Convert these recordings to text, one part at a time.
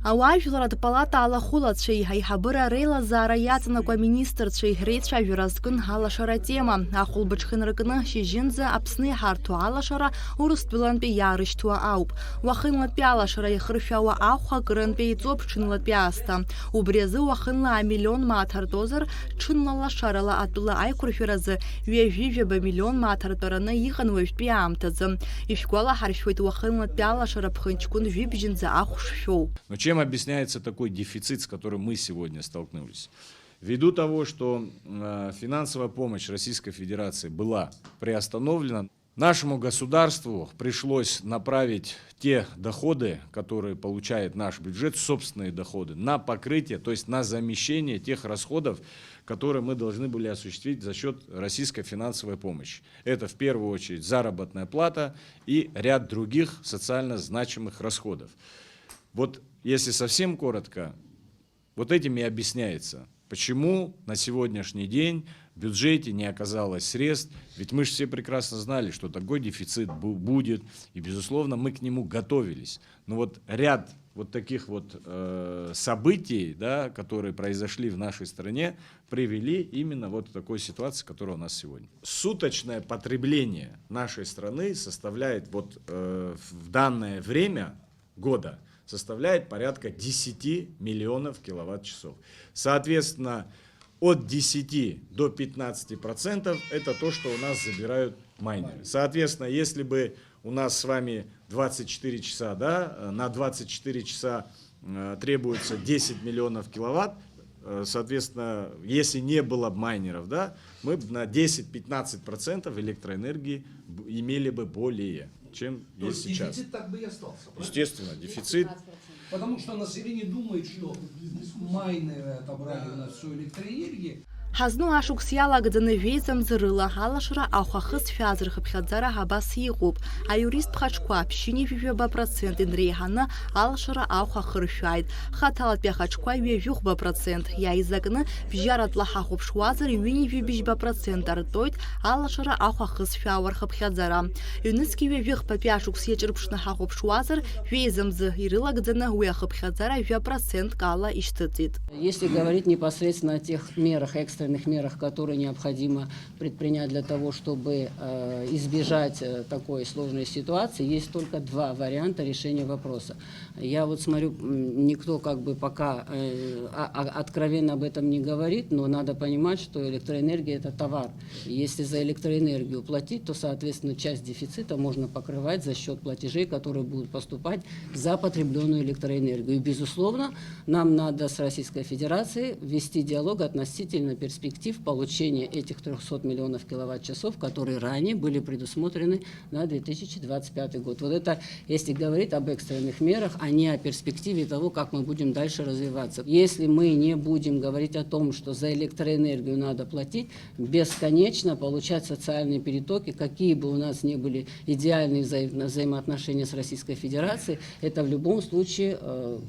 Ауаажәларатә палата алахәылацәеи аиҳабыра реилазаара иаҵанакуа аминистрцәеи реицәажәаразкын алашара тема. Ахәылбыҽханы ркны шьыжьынӡа Аԥсны иҳарҭо алашара Урыстәылантәи иаарышьҭуа ауп. Уахынлатәи алашара иахыршәауа ахәа акырынтәи иҵоуп ҽынлатәи аасҭа. Убри азы уахынла амиллион мааҭартәозар, ҽынла лашарала атәыла аиқәыршәаразы ҩажәижәаба миллион мааҭартәараны иҟан уажәтәи аамҭазы. Ишәгәалаҳаршәоит уахынлатәи алашара ԥхынҷкәын жәибжьынӡа ахә шшәоу. Чем объясняется такой дефицит, с которым мы сегодня столкнулись? Ввиду того, что финансовая помощь Российской Федерации была приостановлена, нашему государству пришлось направить те доходы, которые получает наш бюджет, собственные доходы, на покрытие, то есть на замещение тех расходов, которые мы должны были осуществить за счет российской финансовой помощи. Это в первую очередь заработная плата и ряд других социально значимых расходов. Вот если совсем коротко, вот этим и объясняется, почему на сегодняшний день в бюджете не оказалось средств. Ведь мы же все прекрасно знали, что такой дефицит будет, и, безусловно, мы к нему готовились. Но вот ряд вот таких вот событий, да, которые произошли в нашей стране, привели именно вот к такой ситуации, которая у нас сегодня. Суточное потребление нашей страны составляет вот в данное время года составляет порядка 10 миллионов киловатт-часов. Соответственно, от 10 до 15% это то, что у нас забирают майнеры. Соответственно, если бы у нас с вами 24 часа, да, на 24 часа требуется 10 миллионов киловатт, соответственно, если не было бы майнеров, да, мы бы на 10-15% электроэнергии имели бы более, чем есть сейчас. Дефицит так бы и остался. Естественно, дефицит. Потому что население думает, что майнеры отобрали у нас всю электроэнергию. Ҳазну ашықәс иалагӡаны жәеизамӡа рыла алашара ахәахысшәа азырхыԥхьаӡара абас иҟоуп. Аиурист ԥхаҽқәа ԥшьынҩажәижәаба процент инреиҳаны алашара ахәа ахыршәааит. Хаҭалатәи ахаҽқәа ҩажәихәба процент. Иааизакны бжьаратәла ҳахәаԥшуазар ҩынҩажәибжьба процент артоит алашара ахәа ахысшәаауа рхыԥхьаӡара. Ҩнызқьи ҩажәихԥатәи ашықәс иаҿырԥшны ҳахәаԥшуазар жәеизамӡа ирылагӡаны уи ахыԥхьаӡара жәа процентк ала ишьҭыҵит. Если говорить непосредственно о тех мерах, экстренных мерах, которые необходимо предпринять для того, чтобы избежать такой сложной ситуации, есть только два варианта решения вопроса. Я вот смотрю, никто как бы пока откровенно об этом не говорит, но надо понимать, что электроэнергия – это товар. Если за электроэнергию платить, то, соответственно, часть дефицита можно покрывать за счет платежей, которые будут поступать за потребленную электроэнергию. И, безусловно, нам надо с Российской Федерацией вести диалог относительно перспектив получения этих 300 миллионов киловатт-часов, которые ранее были предусмотрены на 2025 год. Вот это, если говорить об экстренных мерах, а не о перспективе того, как мы будем дальше развиваться. Если мы не будем говорить о том, что за электроэнергию надо платить, бесконечно получать социальные перетоки, какие бы у нас ни были идеальные взаимоотношения с Российской Федерацией, это в любом случае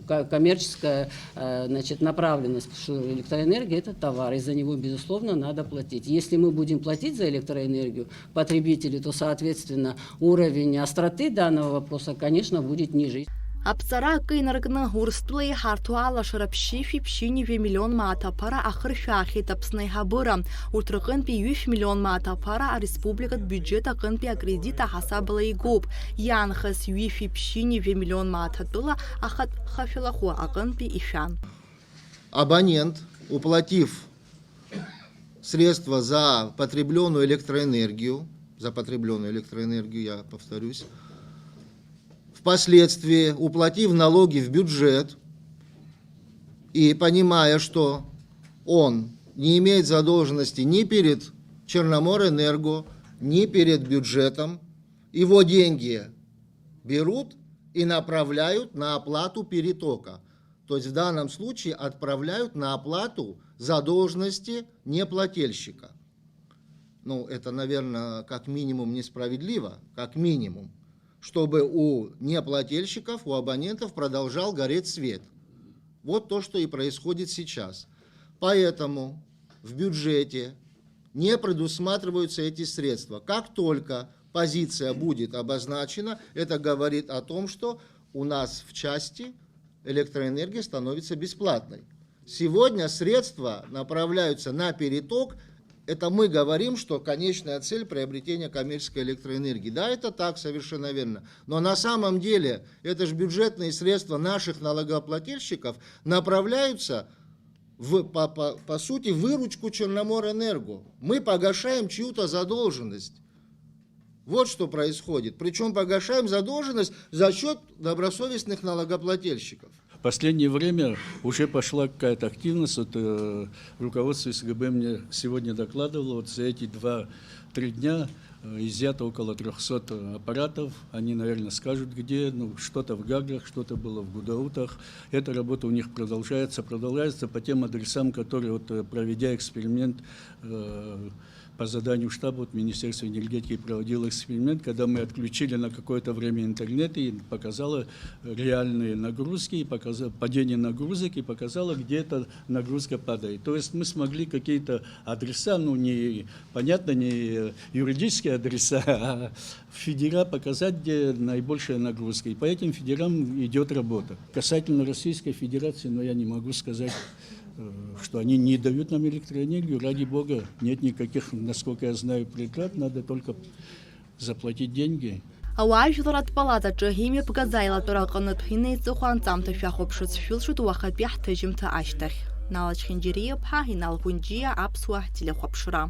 коммерческая, значит, направленность, что электроэнергия – это товар, и за него, безусловно, надо платить. Если мы будем платить за электроэнергию потребители, то, соответственно, уровень остроты данного вопроса, конечно, будет ниже. Аԥҵара акы инаркны Урыстәыла иҳарҭо алашара ԥшьышәи ԥшьынҩажәи миллион мааҭ-аԥара ахыршәаахьеит Аԥсны аиҳабыра. Урҭ рҟынтәи ҩышә миллион мааҭ-аԥара ареспубликатә бюджет аҟынтәи акредит аҳасабала игоуп. Иаанхаз ҩышәи ԥшьынҩажәи миллион мааҭ-атәыла ахатә хашәалахәы аҟынтәи ишәан. Абонент, уплатив средства за потребленную электроэнергию, я повторюсь, впоследствии уплатив налоги в бюджет и понимая, что он не имеет задолженности ни перед Черноморэнерго, ни перед бюджетом, его деньги берут и направляют на оплату перетока. То есть в данном случае отправляют на оплату задолженности неплательщика. Ну, это, наверное, как минимум несправедливо, как минимум, чтобы у неплательщиков, у абонентов продолжал гореть свет. Вот то, что и происходит сейчас. Поэтому в бюджете не предусматриваются эти средства. Как только позиция будет обозначена, это говорит о том, что у нас в части электроэнергия становится бесплатной. Сегодня средства направляются на переток. Это мы говорим, что конечная цель приобретения коммерческой электроэнергии. Да, это так, совершенно верно. Но на самом деле это же бюджетные средства наших налогоплательщиков направляются по сути, выручку Черноморэнерго. Мы погашаем чью-то задолженность. Вот что происходит. Причем погашаем задолженность за счет добросовестных налогоплательщиков. В последнее время уже пошла какая-то активность. Вот, руководство СГБ мне сегодня докладывало, вот за эти 2-3 дня изъято около 300 аппаратов. Они, наверное, скажут, где. Ну, что-то в Гаграх, что-то было в Гудаутах. Эта работа у них продолжается по тем адресам, которые, вот, проведя эксперимент, по заданию штаба, вот, Министерство энергетики проводило эксперимент, когда мы отключили на какое-то время интернет, и показало реальные нагрузки, и показало падение нагрузок, и показало, где эта нагрузка падает. То есть мы смогли какие-то адреса, ну, понятно, не юридические адреса, а федера показать, где наибольшая нагрузка. И по этим федерам идет работа. Касательно Российской Федерации, но я не могу сказать, что они не дают нам электроэнергию, ради бога, нет никаких, насколько я знаю, преград, надо только заплатить деньги. Ауаажәларатә палатаҿы имҩаԥгаӡа торaqanытә иҵыхәанҵамҭа шәахәаԥшыц шәылшоит уахатәи ҳҭыжьымҭа ашьҭахь. Налач Хинџьириа-ԥҳа, Инал Ӷәынџьиа, Аԥсуа телехәаԥшра.